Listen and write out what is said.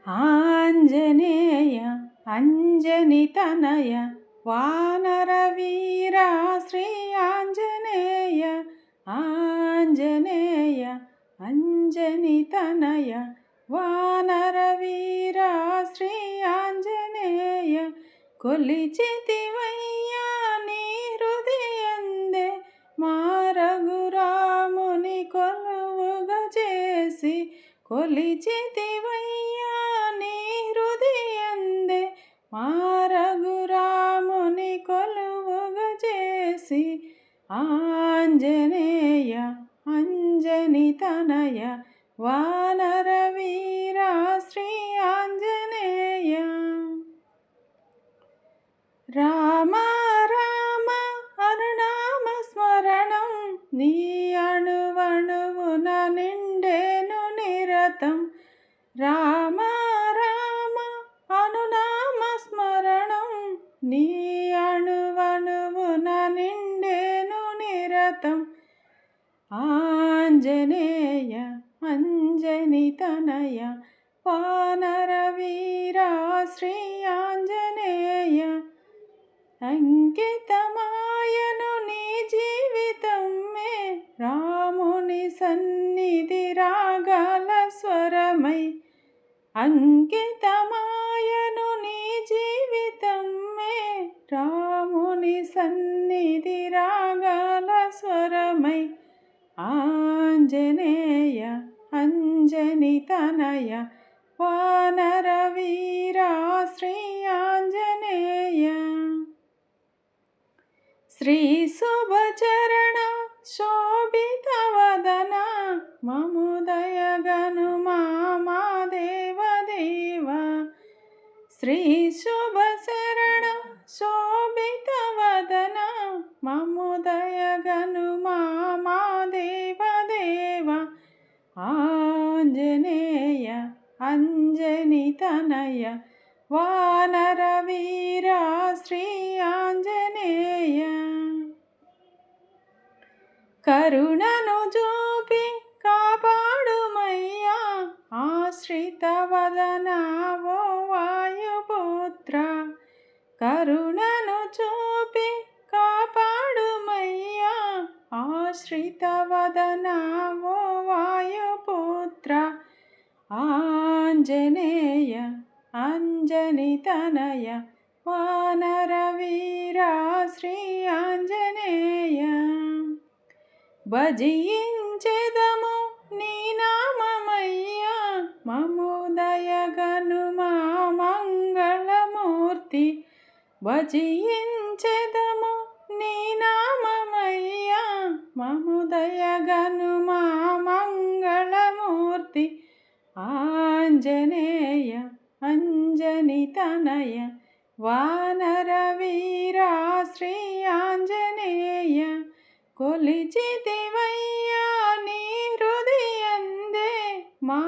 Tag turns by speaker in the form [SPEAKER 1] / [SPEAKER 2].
[SPEAKER 1] ఆంజనేయ అంజని తనయ వానర వీర శ్రీ ఆంజనేయ ఆంజనేయ అంజని తనయ వానర వీర శ్రీ ఆంజనేయ కొలిచితివయ్యా నీ హృదయందే మా రఘురాముని కొలువుగా చేసి కొలిచితివయ్యా నీ హృదయందే మా రఘురాముని కొలువుగా చేసి ఆంజనేయ అంజని తనయ వానర వీర శ్రీ ఆంజనేయ రామ రామ అనునామ స్మరణం నీ అణువణువున నిండేను నిరతం రామ రామ అనునామ స్మరణం నీ అణువణువున నిండేను నిరతం ఆంజనేయ అంజని తనయ వానర వీర శ్రీ ఆంజనేయ అంకితమాయను నీ జీవితం మే రాముని సన్నిధి రాగాల స్వరమై అంకితమాయను నీ జీవితం మే రాముని సన్నిధి రాగాల స్వరమై ఆంజనేయ అంజని తనయ వానర వీర శ్రీ ఆంజనేయ శ్రీ శుభచరణ శోభిత వదన మముదయగను మా దేవదేవ శ్రీ శుభచరణ శోభిత వదన మముదయగను మా దేవదేవ ఆంజనేయ అంజని తనయ వానర వీర శ్రీ ఆంజనేయ కరుణను చూపి కాపాడుమయ్యా ఆశ్రిత వదన ఓ వాయుపుత్ర కరుణను చూపి కాపాడుమయ్యా ఆశ్రిత వదన ఓ వాయుపుత్ర ఆంజనేయ అంజని తనయ వానర వీర శ్రీ ఆంజనేయ భజించెదము నీ నామమయ్యా మముదయగను మా మంగళమూర్తి భజించెదము నీ నామమయ్యా మముదయగను మా మంగళమూర్తి ఆంజనేయ అంజని తనయ వానర వీర శ్రీ ఆంజనేయ కొలిచితివయ్యా నీ హృదయందే మా